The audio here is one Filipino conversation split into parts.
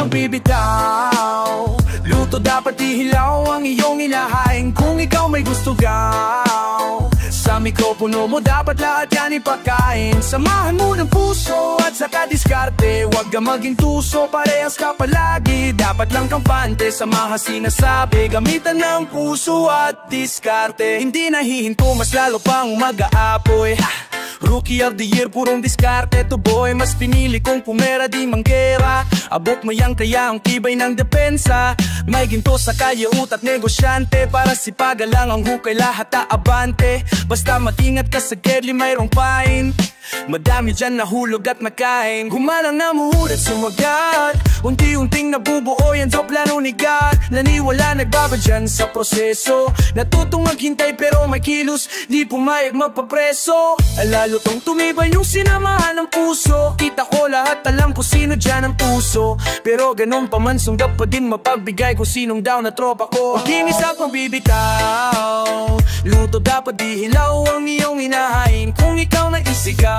magbibitaw. Luto dapat ihilaw ang iyong inahain kung ikaw may gusto gaw. Sa mikropono mo dapat lahat yan ipakain. Samahan mo ng puso at saka diskarte. Huwag ka maging tuso, parehas ka palagi. Dapat lang kampante sa mga sinasabi. Gamitan ng puso at diskarte. Hindi nahihinto, mas lalo pang mag-aapoy. Rookie of the year, purong diskarte to boy. Mas pinili kong pumera di manggera. Abot mo yang kaya ang tibay ng depensa. May ginto sa kalye, utat negosyante. Para sipaga lang ang hukay, lahat aabante. Basta mag-ingat ka sa gedli, mayroong pain. Madami dyan nahulog at nakain. Humalang na muhulat sumagat. Unti-unting nabubuo yan sa plano ni God. Naniwala nagbaba dyan sa proseso. Natutong maghintay pero may kilos, di pumayag magpapreso. Lalo tong tumibay yung sinamahan ng puso. Kita ko lahat, alam ko sino dyan ang puso. Pero ganon pa man, sunggap pa din mapagbigay kung sinong down na tropa ko. Makinis at mabibitaw. Luto dapat dihilaw ang iyong inahain kung ikaw na isigaw.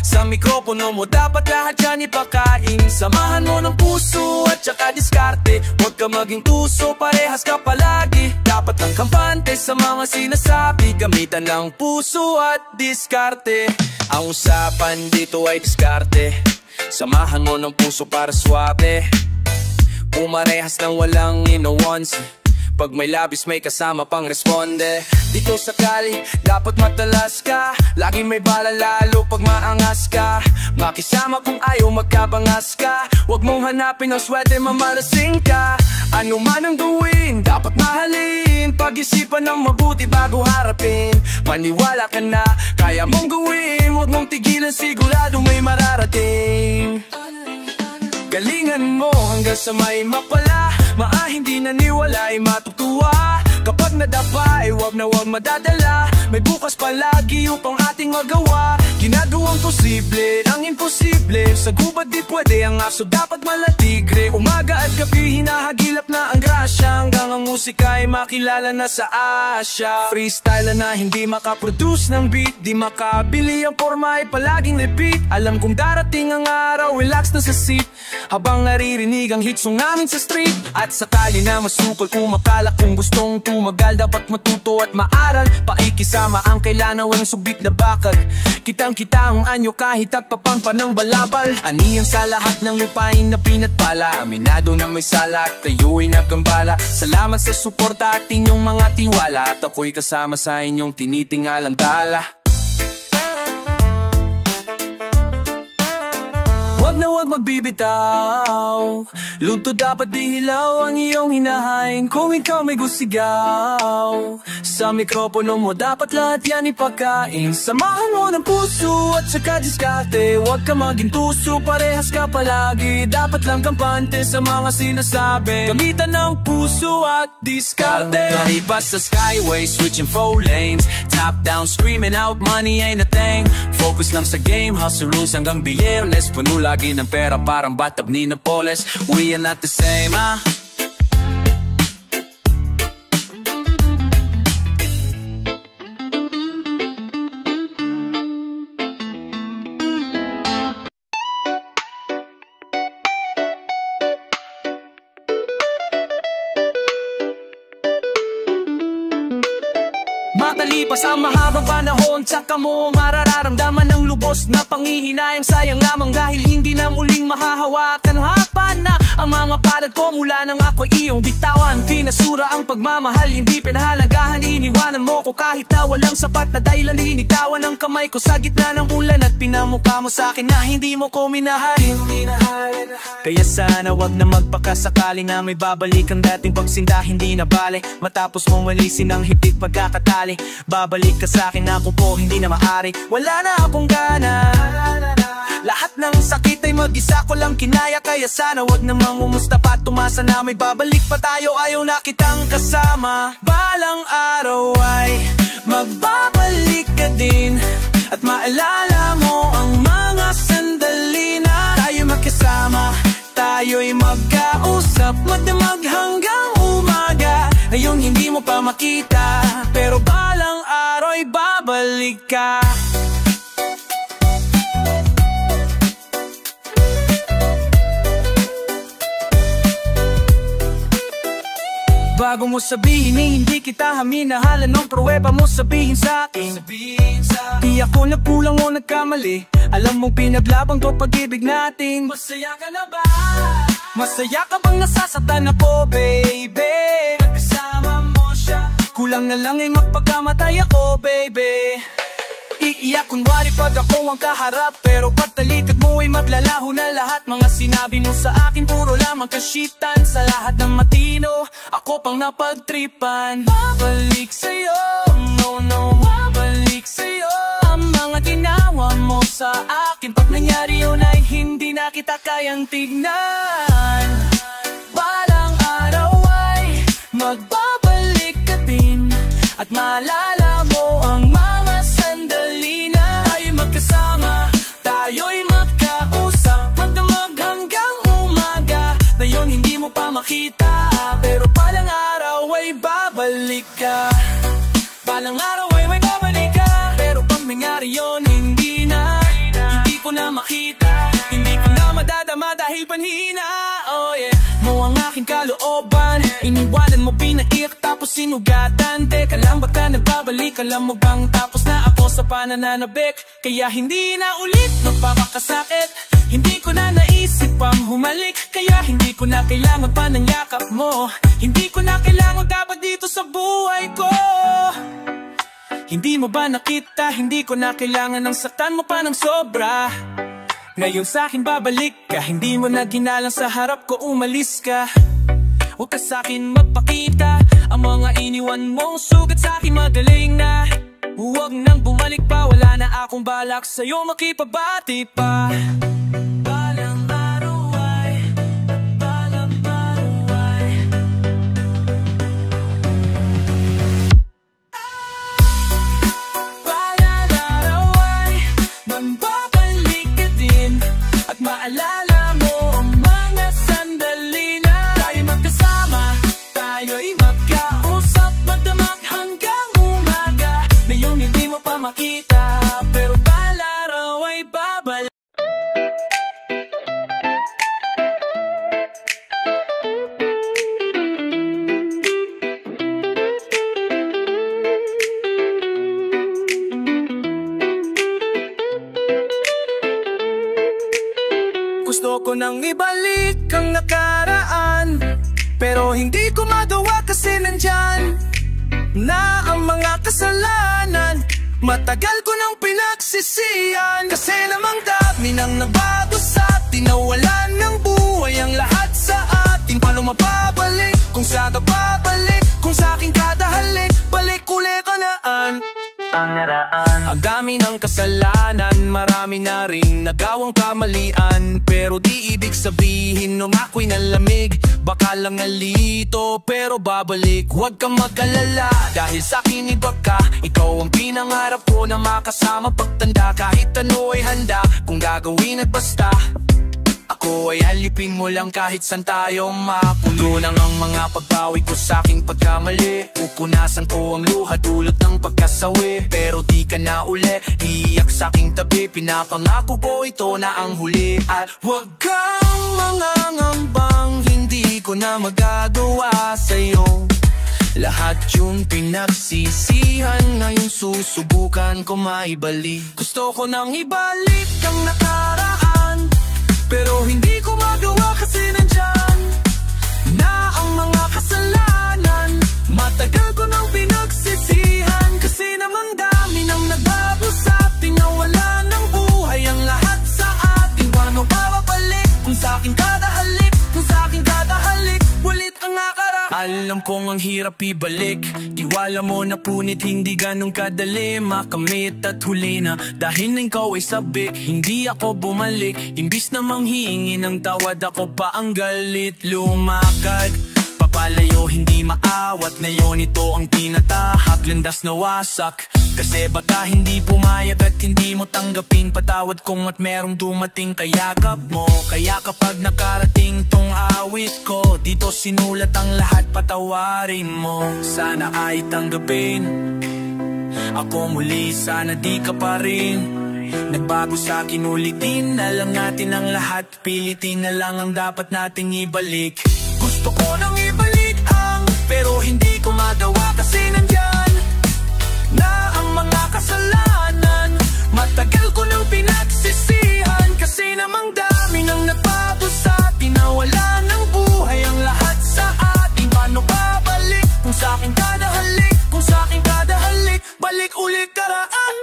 Sa mikropono mo dapat lahat yan ipakain. Samahan mo ng puso at saka diskarte. Huwag ka maging tuso, parehas ka palagi. Dapat ang kampante sa mga sinasabi. Gamitan ng puso at diskarte. Ang usapan dito ay diskarte. Samahan mo ng puso para swabe. Pumarehas ng walang inuwans. Pag may labis may kasama pang responde. Dito sa kali, dapat matalas ka. Lagi may bala lalo pag maangas ka. Makisama kung ayaw magkabangas ka. Huwag mong hanapin ang swerte, mamalasing ka. Ano man ang gawin, dapat mahalin. Pag-isipan ng mabuti bago harapin. Maniwala ka na, kaya mong gawin. Huwag mong tigilan, sigurado may mararating. Galingan mo hanggang sa may mapala. Hindi naniwala ay matutuwa. Kapag nadapa ay wag na wag madadala. May bukas palagi upang ating magawa. Ginagawang posible ang imposible. Sa gubat di pwede ang aso, dapat malatigre. Umaga at gabi hinahagilap na ang grasya. Hanggang ang musika ay makilala na sa Asya. Freestyle na hindi makaproduce ng beat. Di makabili ang forma ay palaging repeat. Alam kong darating ang araw, relax na sa seat. Habang naririnig ang hit song namin sa street. At sakali na masukol kumakala kung gustong tumagal, dapat matuto at maaral. Paikisama ang kailanawang subik na bakal. Kitang-kita ang anyo kahit at papangpa ng balabal. Aniyan sa lahat ng lupain na pinatpala. Aminado na may sala at tayo'y nagkambala. Salamat sa suporta at inyong mga tiwala. At ako'y kasama sa inyong tinitingalang tala. Huwag na huwag magbibitaw. Luto dapat dihilaw ang iyong hinahain kung ikaw may gusigaw. Sa mikropono mo dapat lahat yan ipakain. Samahan mo ng puso at saka diskarte. Huwag ka maging tuso, parehas ka palagi. Dapat lang kampante sa mga sinasabi. Gamitan ng puso at diskarte. Kalipas sa skyway, switching 4 lanes. Top down, screaming out, money ain't a thing. Focus lang sa game, hustle rules hanggang biyernes. Puno lagi ng pera parang batag ni Napoles. We are not the same, ah. Matalipas ang mahabang panahon, tsaka mo marararamdaman ng lubos na panghihinayang. Sayang lamang dahil hindi na muling mahahawakan. Hapa na ang mga palad ko mula nang ako'y iyong bitawan. Pinasura ang pagmamahal, hindi pinahalagahan. Iniwanan mo ko kahit na walang sapat na dahilan. Linitawan ang kamay ko sa gitna ng ulan. At pinamukha mo sa akin na hindi mo ko minahal. Kaya sana wag na magpakasakali na may babalik ang dating pagsinda. Hindi na bale matapos mong walisin ang higit pagkakatali. Babalik ka sa akin na kung po hindi na maaari. Wala na akong gana. Lahat ng sakit ay mag-isa ko lang kinaya. Kaya sana wag na mangumusta pa, tumasa na may babalik pa tayo. Ayaw na kitang kasama. Balang araw ay magbabalik ka din. At maalala mo ang mga sandali na tayo magkasama. Tayo'y magkausap, magdamag hanggang umaga. Ngayon hindi mo pa makita, pero balang araw ay babalik ka. Bago mo sabihin hindi kita haminahalan, nung pruweba mo sabihin sa akin. Di ako nagkulang o nagkamali, alam mong pinaglabang to pag-ibig natin. Masaya ka na ba? Masaya ka bang nasasaktan ako, baby? Kasama mo siya, kulang na lang ay magpagkamatay ako, baby. Iiyak kunwari pag ako ang kaharap, pero pagtalikod mo ay maglalaho na lahat. Mga sinabi mo sa akin puro lamang kashitan, sa lahat ng matino ako pang napagtripan. Babalik sa'yo, no no, babalik sa'yo ang mga ginawa mo sa akin. Pag nangyari yun ay hindi na kita kayang tignan. Balang araw ay magbabalik ka din, at maalala mo ang mga sandali na tayo magkasama. Tayo'y magkausap, magdamag hanggang umaga. Ngayon hindi mo pa makita, pero balang araw ay babalik ka. Balang araw ay may babalik ka, pero pag nangyari yun hindi na. Hindi ko na makita, hindi ko na madadama dahil panhina. Oh yeah, mo ang aking kalooban, iniwanan mo, pinaiyak tapos sinugatan. Teka lang, baka nagbabalik, alam mo bang tapos na ako sa pananabik. Kaya hindi na ulit magpapakasakit, hindi ko na naisip pang humalik. Kaya hindi ko na kailangan pa ng yakap mo, hindi ko na kailangan dapat dito sa buhay ko. Hindi mo ba nakita, hindi ko na kailangan ng saktan mo pa ng sobra. Ngayon sa'kin babalik ka, hindi mo na ginalang sa harap ko, umalis ka. Huwag ka sa'kin magpakita, ang mga iniwan mong sugat sa'kin magaling na. Huwag nang bumalik pa, wala na akong balak sa'yo makipabati pa. Balang araw ay, balang araw ay, balang araw ay magbabalik ka din, at maalala mo ang mga sandali na tayo magkasama. Tayo'y magkausap, magdamag hanggang umaga. Ngayon hindi mo pa makita, pero balaraw ay babalik. Gusto ko nang ibalik ang nakaraan, pero hindi ko magawa kasi nandyan na ang mga kasalanan. Matagal ko nang pinagsisihan, kasi namang dami nang nabago sa atin. Nawalan ng buhay ang lahat sa atin. Paano mapabalik kung saan ka babalik? Kung sa aking kadahalik, balik uli ka naan. Ang dami ng kasalanan, marami na rin nagawang kamalian, pero di ibig sabihin nung ako'y nalamig. Baka lang nalito, pero babalik. Huwag kang mag-alala, dahil sa'kin iba ka. Ikaw ang pinangarap ko na makasama pagtanda. Kahit ano ay handa kung gagawin at basta. Ako ay halipin mo lang kahit saan tayo mapuno. Nang ang mga pagbawi ko sa'king pagkamali, pupunasan ko ang luha dulot ng pagkasawi. Pero di ka na uli, iyak sa'king tabi. Pinapangako ko ito na ang huli. At huwag kang mangangambang hindi ko na magagawa sa'yo. Lahat yung pinagsisihan, ngayon susubukan ko maibalik. Gusto ko nang ibalik ang nakaraan, pero hindi ko magawa kasi nandyan na ang mga kasalanan. Matagal ko nang pinagsisihan, kasi naman dami nang nagbago sa atin. Nawala ng buhay ang lahat sa atin. Paano babalik kung sa'kin kadahalik? Kung sa'kin kadahalik, ulit ang nakaraan. Alam kong ang hirap ibalik, tiwala mo na punit hindi ganun kadali makamit at huli na. Dahil na ikaw ay sabik, hindi ako bumalik. Imbis na manghihingi ng tawad, ako pa ang galit. Lumakad papalayo, hindi maawat. Ngayon ito ang tinatahak, landas na wasak. Kasi baka hindi pumayag at hindi mo tanggapin patawad kong at merong dumating kayakap mo. Kaya kapag nakarating tong awit ko, dito sinulat ang lahat, patawarin mo. Sana ay tanggapin ako muli, sana di ka pa rin nagbago sa'kin. Ulitin na lang natin ang lahat, pilitin na lang ang dapat nating ibalik. Gusto ko nang ibalik ang, pero hindi aking kada halik, kung sa aking kada halik, balik ulit karaan.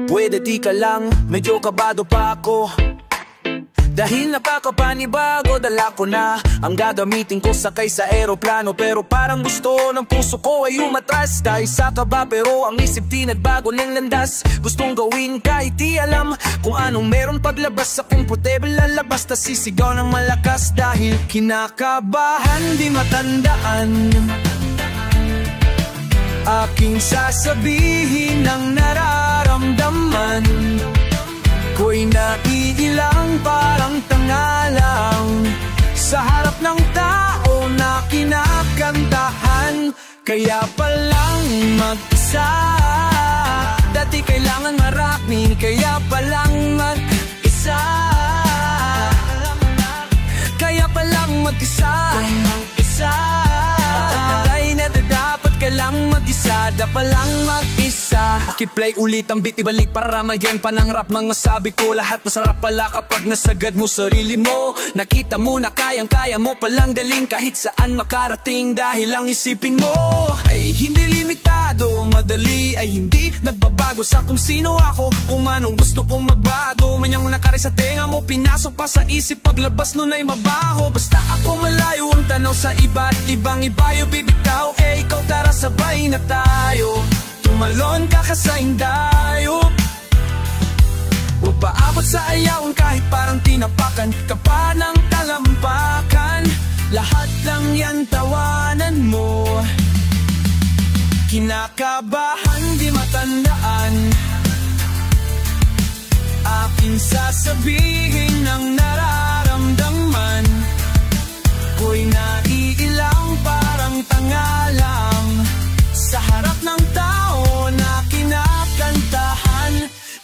Pwede di ka lang, medyo kabado pa ako, dahil nakakapanibago, dala ko na ang gagamitin ko sakay sa eroplano. Pero parang gusto ng puso ko ay umatras, dahil sa kaba pero ang isip di nagbago ng landas. Gustong gawin kahit di alam kung anong meron paglabas, sa komportable lalabas, tas sisigaw ng malakas. Dahil kinakabahan di matandaan, aking sasabihin ang nararamdaman ko'y naiilang parang tanga lang sa harap ng tao na kinakantahan. Kaya palang mag-isa, dati kailangan marami, kaya palang mag-isa. Kaya palang mag-isa, ay dapat ka lang mag-isa, dapat lang mag-isa. Pakiplay ulit ang beat, ibalik para magyan pa ng rap. Mga sabi ko lahat masarap pala kapag nasagad mo sarili mo. Nakita mo na kayang-kaya mo palang daling kahit saan makarating, dahil ang isipin mo ay hindi limitado. Madali ay hindi nagbabago sa kung sino ako, kung anong gusto kong magbago. Manyang nakari sa tenga mo, pinasok pa sa isip, paglabas nun ay mabaho. Basta ako malayo ang tanaw sa iba't ibang ibayo, bibitaw eh ikaw, tara sabay na tayo. Tumalon ka kasaing dayo, huwag paabot sa ayaw kahit parang tinapakan ka pa ng talampakan. Lahat lang yan tawanan mo, kinakabahan di matandaan, aking sasabihin ang nararamdaman ko'y naiilang parang tanga lang sa harap ng tao na kinakantahan.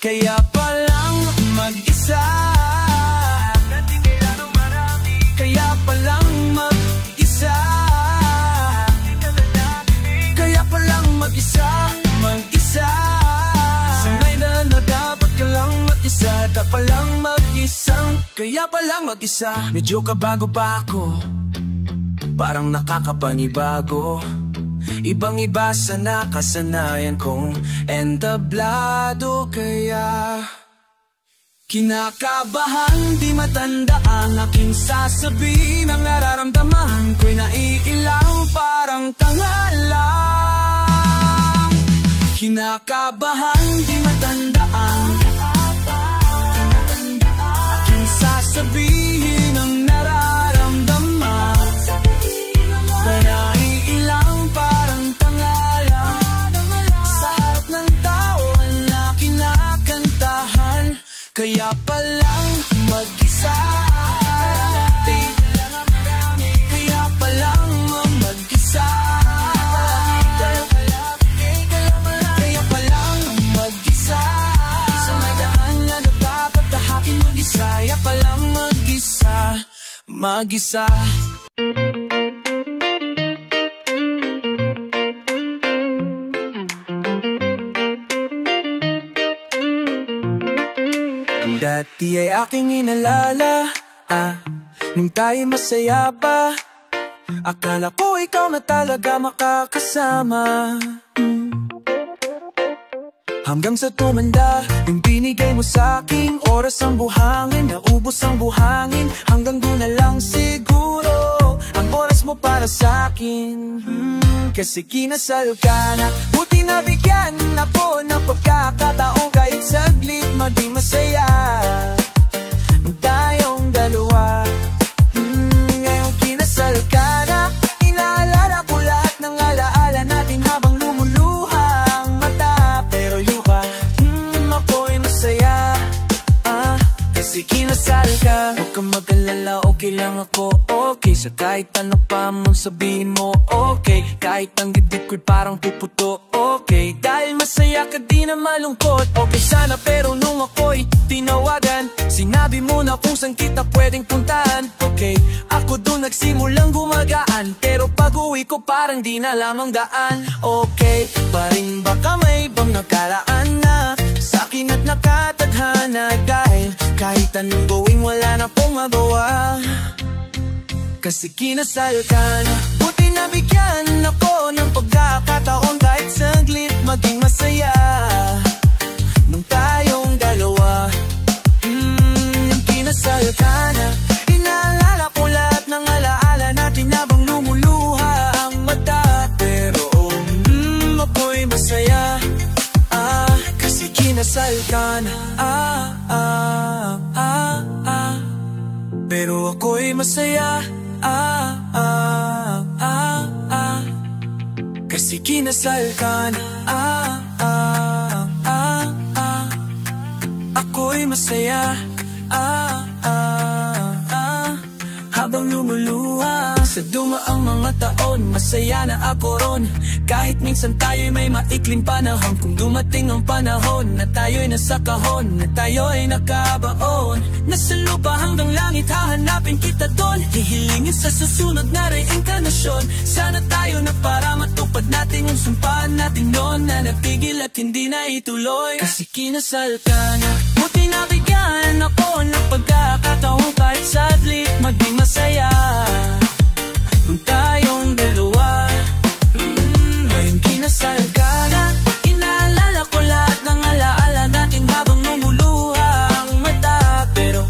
Kaya palang mag-isa, dati kailangan marami, kaya palang mag-isa. Kaya palang mag-isa, mag-isa. Sanay na dapat ka lang mag-isa, dapat lang mag-isa. Kaya palang mag-isa, medyo kabago pa ako, parang nakakapanibago. Ibang-iba sa nakasanayan kong entablado. Kaya kinakabahan di matandaan, aking sasabihin ang nararamdaman ko'y naiilang parang tanga lang. Kinakabahan di matandaan, aking sasabihin ang nararamdaman ko'y naiilang parang tanga lang sa harap ng tao na kinakantahan. Kaya palang mag-isa, kaya palang mag-isa. Kaya palang mag-isa, sa madaan na dapat tahakin mag-isa. Kaya palang mag-isa, mag-isa. Dati ay aking inalala, nung tayo masaya pa, akala ko ikaw na talaga makakasama. Hanggang sa tumanda, yung binigay mo sa'king oras ang buhangin, naubos ang buhangin. Hanggang doon na lang siguro ang oras mo para sa'kin. Kasi kinasal ka na, buti na bigyan ako ng pagkakataon kahit saglit maging masaya tayong dalawa. Ngayon kinasal ka na, inaalala ko lahat ng alaala natin habang lumuluha ang mata. Pero yuka, ako'y masaya, kasi kinasal kinasal ka. Huwag kang mag-alala, okay lang ako, okay. Sa kahit ano pa mong sabihin mo, okay. Kahit ang dibdib ko'y parang puputo, okay. Dahil masaya ka di na malungkot, okay sana. Pero nung ako'y tinawagan, sinabi mo na kung saan kita pwedeng puntahan, okay. Ako dun nagsimulang gumagaan, pero pag uwi ko parang di na lamang daan, okay. Paring baka may ibang nakalaan na sa'kin at nakatadhana. Dahil kahit anong gawin wala na pong magawa, kasi kinasal ka na. Buti na bigyan ako ng pagkakataon kahit saglit maging masaya nung tayong dalawa. Nung kinasal ka na, inaalala ko lahat ng alaala natin habang lumuluha ang mata. Pero ako'y masaya, kasi kinasal ka na. Pero ako'y masaya, kasi kinasal ka na. Ako'y masaya, habang lumuluha sa dumaang mga taon. Masaya na ako ron, kahit minsan tayo'y may maikling panahon. Kung dumating ang panahon na tayo'y nasa kahon, na tayo'y nakabaon, nasa lupa hanggang langit, hahanapin kita doon. Hihilingin sa susunod na reinkarnasyon. Sana tayo na para matupad natin yung sumpahan natin noon, na napigil at hindi na ituloy, kasi kinasal ka na. Buti na bigyan ako ng pagkakataon kahit saglit maging masaya kung tayong dalawa. Ngayon kinasal ka na, inaalala ko lahat ng alaala natin habang lumuluha ang mata. Pero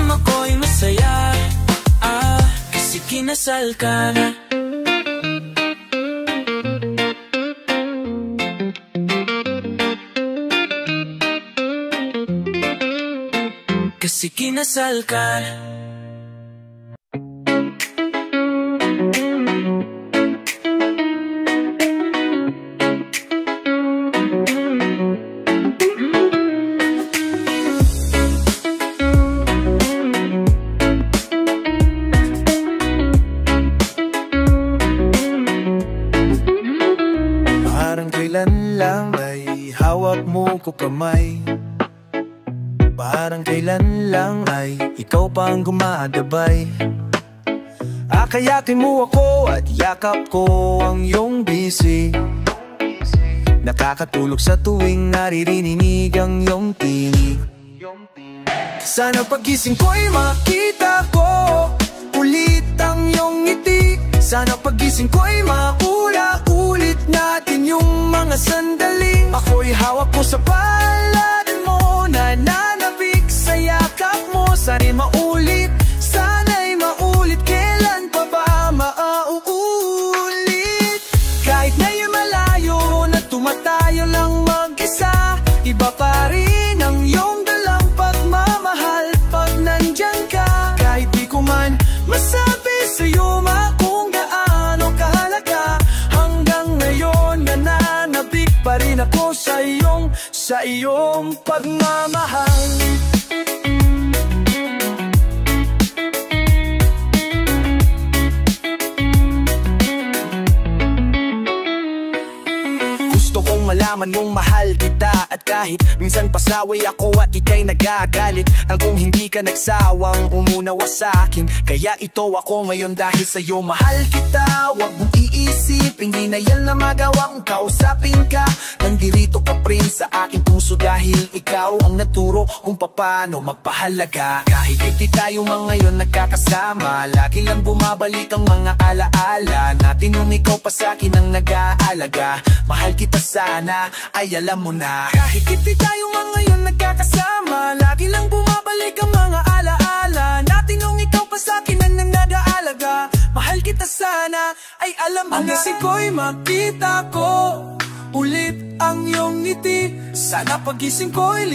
ako'y masaya, kasi kinasal ka na. Kasi kinasal ka na. Parang kailan lang ay hawak mo ko kamay, parang kailan lang ay ikaw pa ang gumadabay. Akayakin mo ako at yakap ko ang iyong bisi, nakakatulog sa tuwing naririnig ang iyong tinig. Sana pagising ko'y makita ko ulit ang iyong ngiti. Sana pagising ko'y makula ulit natin yung mga sandaling ako'y hawak ko sa palad mo, nananabik sa yakap mo. Sana'y maulit, sana'y maulit, kailan pa ba mauulit? Kahit ngayong malayo na tumatayo lang mag-isa, iba pa rin ang iyong dalang pagmamahal pag nandyan ka. Kahit di ko man masabi sa'yo kung gaano kahalaga, hanggang ngayon nananabik pa rin ako sa iyong pagmamahal. Gusto kong malaman mong mahal kita, at kahit minsan pasaway ako at ika'y nagagalit, ang kung hindi ka nagsawang umunawa sa'kin. Kaya ito ako ngayon dahil sa'yo mahal kita. Huwag mong iisipin, di na yan na magawang kausapin ka. Nandirito ka rin sa aking puso dahil ikaw ang naturo kung paano magpahalaga. Kahit hindi tayo mga ngayon nagkakasama, lagi lang bumabalik ang mga alaala natin nung ikaw pa sa'kin ang nag-aalaga. Mahal kita sana, ay alam mo na. Kahit hindi tayo mga ngayon nagkakasama, lagi lang bumabalik ang mga alaala natin nung ikaw pa sa'kin ang nag-aalaga. Mahal kita sana, ay alam mo na. Ang isip ko'y makita ko ulit ang iyong ngiti. Sana pagising ko'y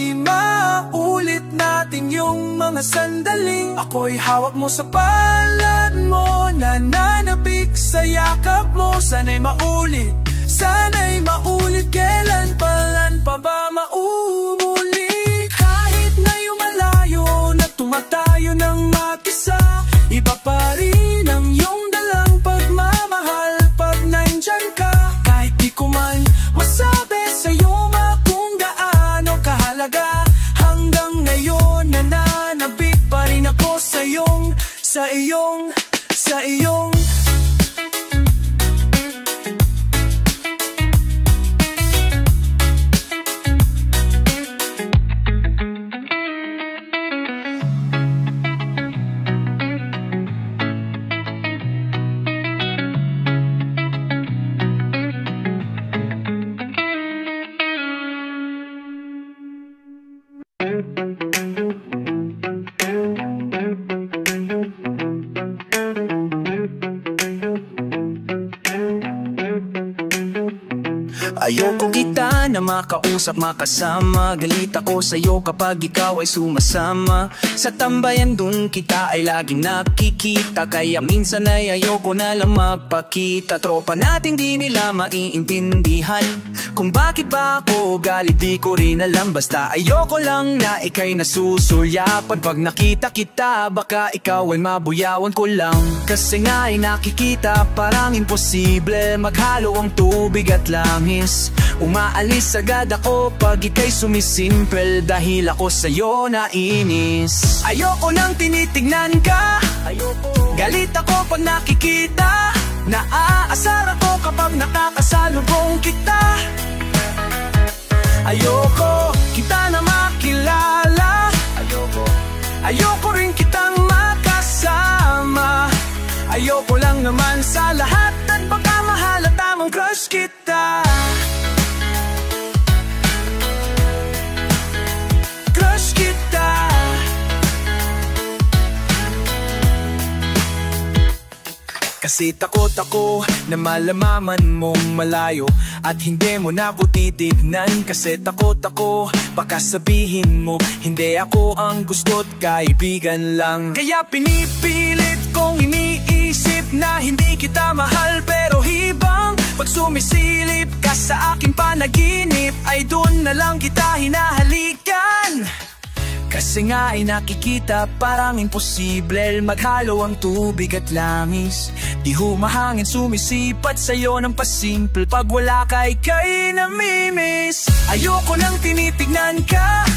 ulit natin yung mga sandaling ako'y hawak mo sa palad mo, nananabik sa yakap mo. Sana'y maulit, sana'y maulit, kailan pa ba mauulit? Kahit ngayong malayo iyong Ayoko kita na makausap, makasama. Galit ako sa'yo kapag ikaw ay sumasama. Sa tambayan dun kita ay laging nakikita, kaya minsan ay ayoko na lang magpakita. Tropa natin di nila maiintindihan kung bakit ba ako galit, di ko rin alam. Basta ayoko lang na ika'y nasusulyapan. Pag nakita kita, baka ikaw ay mabuyawan ko lang. Kasi nga ay nakikita parang imposible maghalo ang tubig at langis. Umaalis agad ako pag ika'y sumisimple, dahil ako sa'yo nainis. Ayoko nang tinitignan ka, galit ako pag nakikita. Naaasar ako kapag nakakasalubong kita. Ayoko kita na makilala, ayoko rin kitang makasama. Ayoko lang naman sa lahat at baka mahalata mong crush kita. Crush kita. Kasi takot ako na malamaman mong malayo at hindi mo na ko titignan. Kasi takot ako baka sabihin mo hindi ako ang gusto't kaibigan lang. Kaya pinipilit kong iniisip na hindi kita mahal, pero hibang pag sumisilip ka sa aking panaginip ay doon na lang kita hinahalikan. Kasi nga ay nakikita parang imposible maghalo ang tubig at langis. Di humahangin sumisipat sa'yo ng pasimple, pag wala ka ika'y namimiss. Ayoko nang tinitignan ka,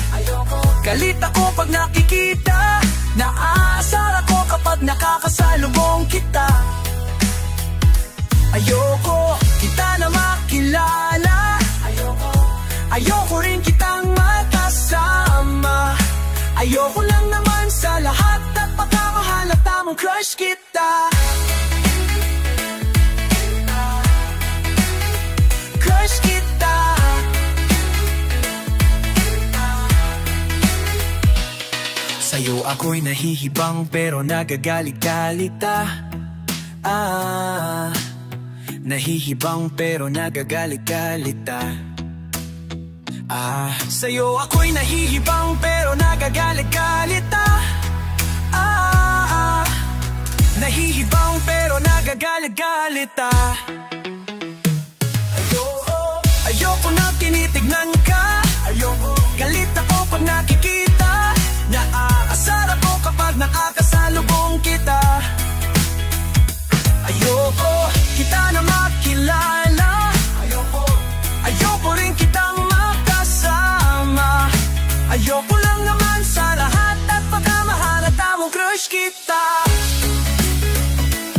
galit ako pag nakikita. Naaasar ako kapag nakakasalubong kita. Ayoko kita na makilala, ayoko rin kitang makasama. Ayoko lang naman sa lahat at baka mahalata mong crush kita. Crush kita. Sa'yo ako'y nahihibang pero nagagalit-galita. Nahihibang pero nagagalit-galita. Sa'yo ako'y nahihibang pero nagagalit-galita. Nahihibang pero nagagalit-galita. Ayoko na tinitignan ka, galit ako pag nakikita. Naaasar ako kapag nakakasalubong kita. Ayoko kita na makilala, ayoko rin kitang makasama. Ayoko lang naman sa lahat at baka mahalata mong crush kita.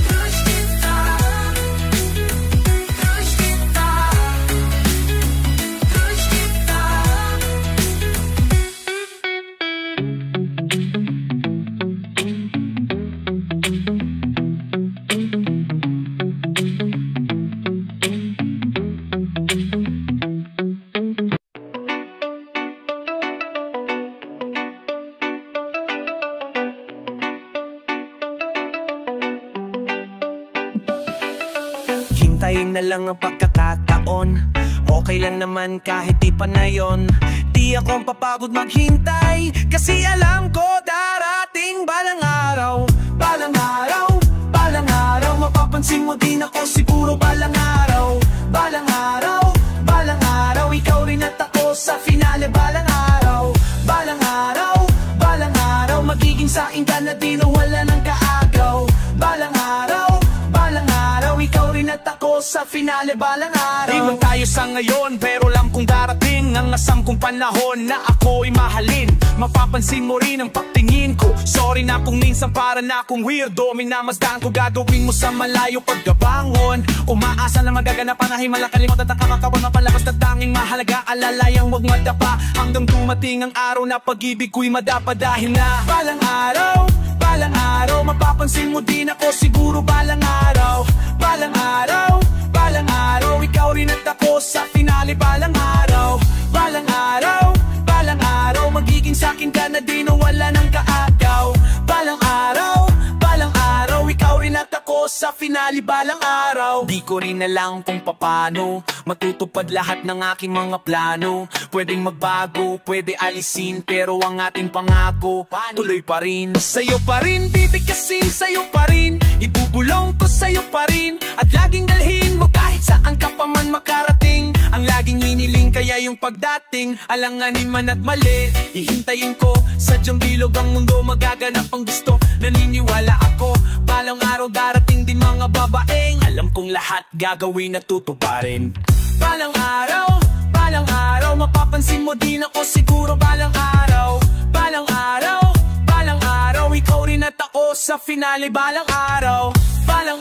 Crush kita. Crush kita. Crush kita. Hintayin na lang ang pagkakataon, okay lang naman kahit di pa na yun. Di akong papagod maghintay, kasi alam ko darating balang araw. Balang araw, balang araw, mapapansin mo din ako siguro balang araw. Balang araw, balang araw, ikaw rin at ako sa finale. Balang araw, balang araw, balang araw, magiging saing ka na din o wala nang kaagaw. Balang araw, balang araw, ikaw rin at ako ako sa finale balang araw. Di man tayo sa ngayon, pero alam kong darating ang asam kong panahon na ako'y mahalin. Mapapansin mo rin ang pagtingin ko. Sorry na kung minsan para na akong weirdo. Minamasdan ko gagawin mo sa malayo pagkabangon. Umaasa na magaganapan na himala, kalimutan at kakakawan. Mapalabas na tanging mahalaga, alalayang wag madapa. Hanggang dumating ang araw na pag-ibig ko'y madapa. Dahil na balang araw, mapapansin mo din ako siguro balang araw. Balang araw, ikaw rin at ako sa finale balang araw. Balang araw, magiging sa'kin ka na din o wala nang kaagaw. Balang araw, ikaw rin at ako sa finale balang araw. Di ko rin alam kung paano matutupad lahat ng aking mga plano. Pwedeng magbago, pwede alisin, pero ang ating pangako tuloy pa rin. Sa'yo pa rin, bibigkasin sa'yo pa rin, ibubulong ko sa'yo pa rin, at laging dalhin mo kahit saan ka pa man makarating. Ang laging hiniling kaya yung pagdating, alanganin man at mali, ihintayin ko. Sadyang bilog ang mundo, magaganap ang gusto. Naniniwala ako, balang araw darating din mga babaeng alam kong lahat gagawin at tutuparin. Balang araw, mapapansin mo din ako siguro balang araw. Balang araw, ikaw rin at ako sa finale balang araw. Balang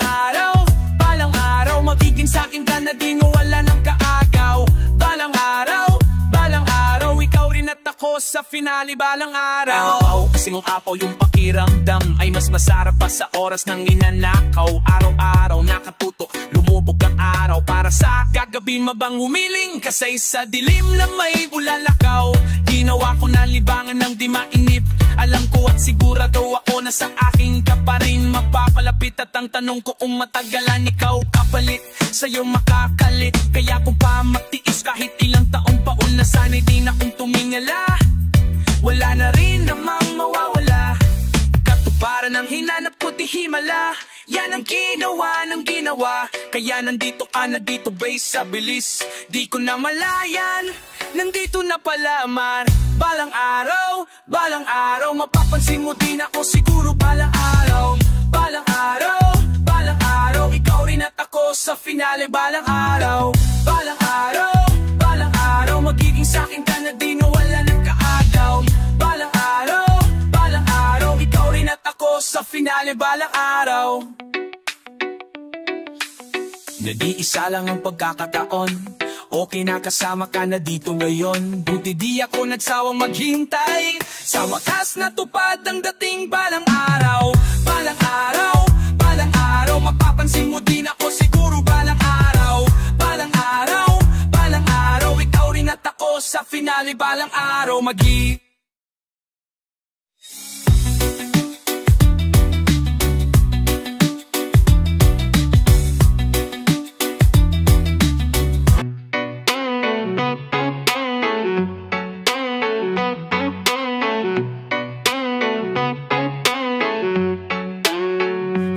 araw, magiging sa'kin ka na din o wala nang kaagaw. Balang araw, ikaw rin at ako sa finale balang araw. Kasi kung apaw yung pakiramdam ay mas masarap pa sa oras ng inanakaw. Araw-araw nakatuto, lumubog ang araw para sa gagabi. Mabang humiling kasay sa dilim na may bulalakaw. Ginawa ko na libangan ng di mainip. Alam ko at sigurado ako na sa aking ka pa rin mapapalapit. At ang tanong ko kung matagalan ikaw kapalit, sa'yo makakalit. Kaya kung pa matiis kahit ilang taong paon na sana'y di na kong tumingala, wala na rin namang mawawala. Katuparan ang hinanap ko di himala, yan ang ginawa ng ginawa. Kaya nandito ka na dito base sa bilis, di ko na malayan, nandito na palaman. Balang araw, mapapansin mo din ako siguro balang araw. Balang araw, ikaw rin at ako sa finale balang araw. Balang araw, magiging sa'kin ka na din o wala nang kaagaw. Balang araw, ikaw rin at ako sa finale balang araw. Nag-iisa lang ang pagkakataon, okay na kasama ka na dito ngayon. Buti di ako nagsawang maghintay, sa wakas natupad ang dating balang araw. Balang araw, mapapansin mo din ako siguro balang araw. Balang araw, ikaw rin at ako sa finale balang araw.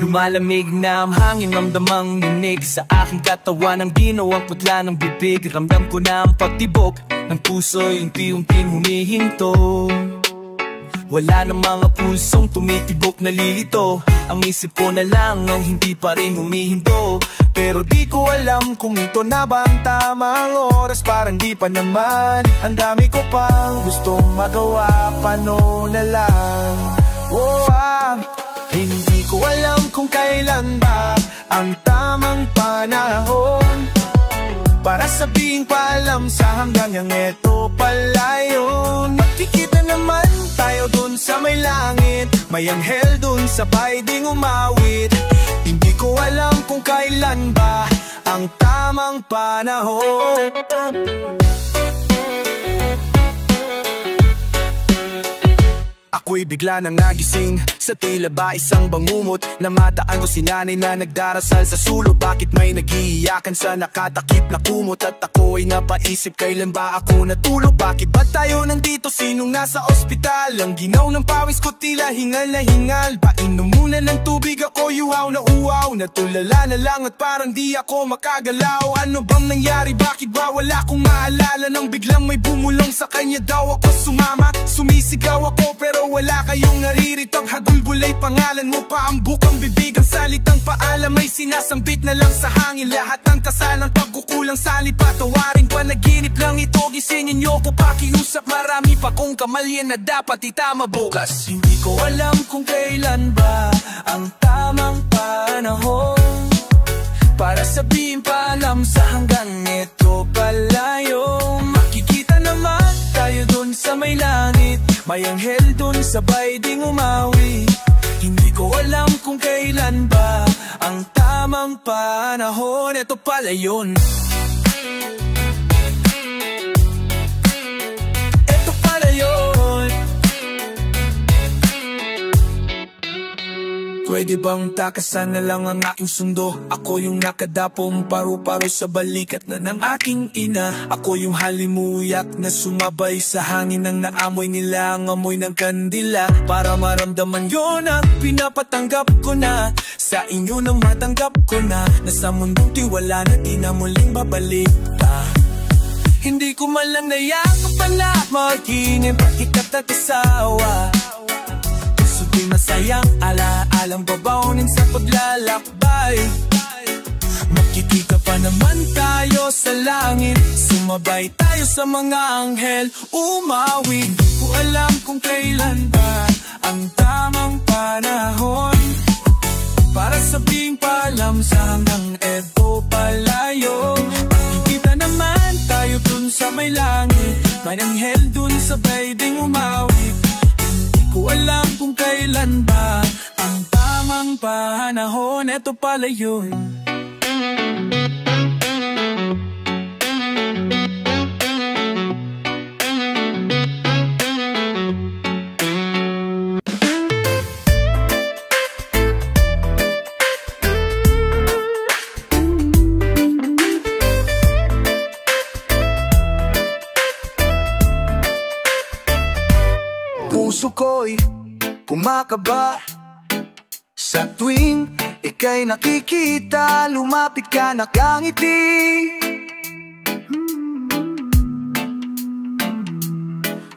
Lumalamig na ang hangin, ramdamang ninig sa aking katawan. Ang ginawang putla ng bibig, ramdam ko na ang pagtibok ng puso'y unti-unting humihinto. Wala na mga pusong tumitibok, nalilito. Ang isip ko na lang ang hindi pa rin humihinto. Pero di ko alam kung ito na ba ang tamang oras. Parang di pa naman, ang dami ko pang gustong magawa. Paano na lang? Hindi ko alam kung kailan ba ang tamang panahon para sabihing paalam sa hanggang eto pala yun. Magkikita naman tayo dun sa may langit, may anghel dun sa pwedeng umawit. Hindi ko alam kung kailan ba ang tamang panahon. Ako'y bigla nang nagising sa tila ba isang bangumot. Namataan ko si nanay na nagdarasal sa sulok. Bakit may nag-iiyakan sa nakatakip na kumot? At ako ay napaisip, kailan ba ako natulog? Bakit ba tayo nandito? Sinong nasa ospital? Ang ginaw ng pawis ko tila hingal na hingal. Painom muna ng tubig, ako yuhaw na uwaw. Natulala na lang at parang di ako makagalaw. Ano bang nangyari? Bakit ba wala akong maalala? Nang biglang may bumulong sa kanya daw ako sumama. Sumisigaw ako pero wala kayong nariritang hagulbula. kulay pangalan mo pa ang bukang bibig. Ang salitang paalam ay sinasambit na lang sa hangin. Lahat ng kasalang pagkukulang sa lipatawarin. Panaginip lang ito, gisingin niyo ko pakiusap. Marami pa kong kamalyan na dapat itama bukas. Hindi ko alam kung kailan ba ang tamang panahon para sabihin paalam sa hanggang ito palayo. Makikita naman tayo dun sa may langit, may anghel dun sabay ding umawi. Hindi ko alam kung kailan ba ang tamang panahon. Ito pala yun. Ito pala yun. Pwede bang takasan na lang ang aking sundo? Ako yung nakadapong paru-paro sa balikat na ng aking ina. Ako yung halimuyak na sumabay sa hangin ng naamoy nila ang amoy ng kandila. Para maramdaman yun ang pinapatanggap ko na sa inyo na matanggap ko na sa mundong tiwala na di na muling babalik pa. Hindi ko man lang nayakapan na maginip ikat at asawa. Di masayang alaalang babaunin sa paglalakbay. Makikita pa naman tayo sa langit, sumabay tayo sa mga anghel umawi. Di ko alam kung kailan ba ang tamang panahon para sabing paalam sa hanggang eto palayo. Makikita naman tayo dun sa may langit, may anghel dun sabay ding umawi. Ko alam kung kailan ba ang tamang panahon. Ito pala yun. Puso ko'y kumakaba sa tuwing ika'y nakikita. Lumapit ka nakangiti.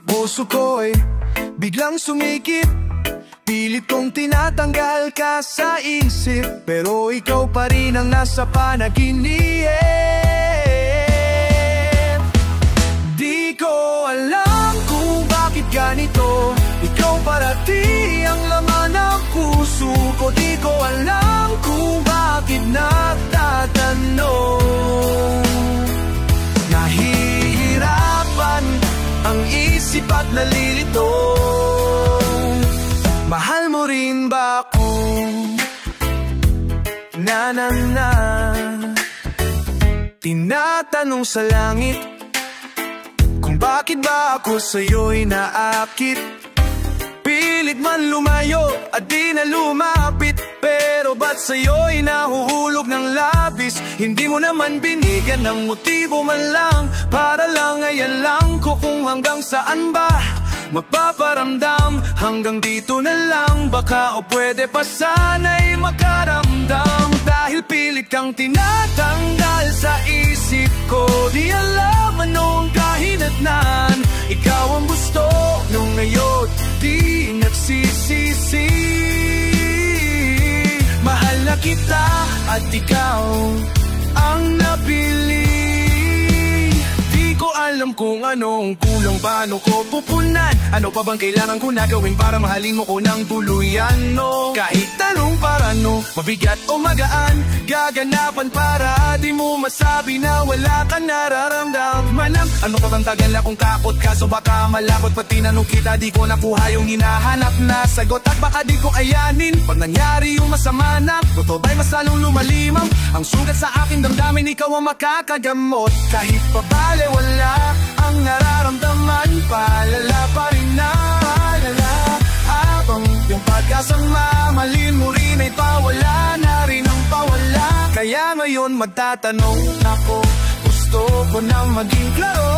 Puso ko'y biglang sumikip. Pilit kong tinatanggal ka sa isip, pero ikaw pa rin ang nasa panaginip. Di ko alam kung bakit ganito. Ikaw parati ang laman ng puso ko. Di ko alam kung bakit nagtatanong. Nahihirapan ang isip at nalilito. Mahal mo rin ba ako? Na tinatanong sa langit kung bakit ba ako sa'yo'y naakit. Pilit man lumayo at di na lumapit, pero ba't sa'yo'y nahuhulog ng labis? Hindi mo naman binigyan ng motibo man lang, para lang ayan lang ko kung hanggang saan ba magpaparamdam. Hanggang dito na lang baka, o pwede pa sana'y makaramdam. Dahil pilit kang tinatanggal sa isip ko, di alam anong kahinatnan. Ikaw ang gusto nung ngayon di nagsisisi. Mahal na kita at ikaw ang napili. Di ko alam kung anong kulang, paano ko pupunan. Ano pa bang kailangan ko na gawin para mahalin mo ko ng tuluyan, no? Kahit tanong parano, mabigat o magaan, gaganapan para di mo masabi na wala ka nararamdaman. Ano pa bang tagal akong takot, kaso baka malakot. Pati tinanong kita, di ko nakuha yung hinahanap na sagot. At baka di ko ayanin pag nangyari yung masama na totoo ba'y mas lalong lumalimang ang sugat sa aking damdamin. Ikaw ang makakagamot. Kahit pa bale wala ang nararamdaman, palala pa rin na alala. Habang yung pag-asang mamalin mo rin ay pawala na rin ang pawala. Kaya ngayon magtatanong ako, gusto ko na maging klaro,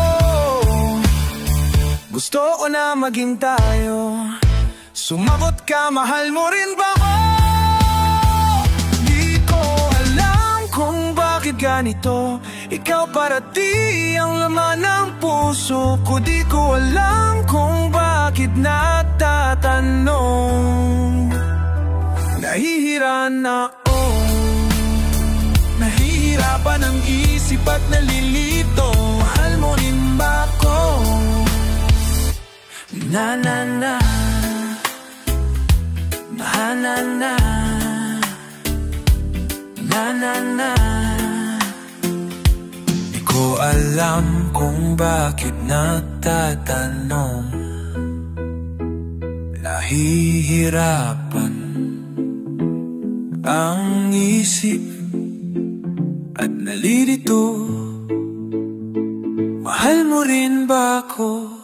gusto ko na maging tayo. Sumagot ka, mahal mo rin ba ako? Di ko alam kung bakit ganito. Ikaw parati ang laman ng puso ko. Di ko alam kung bakit nagtatanong. Nahihirapan ang isip at nalilito. Mahal mo rin ba ako? Na na na, na na na, na na na. Di ko alam kung bakit nagtatanong. Nahihirapan ang isip at nalilito. Mahal mo rin ba ako?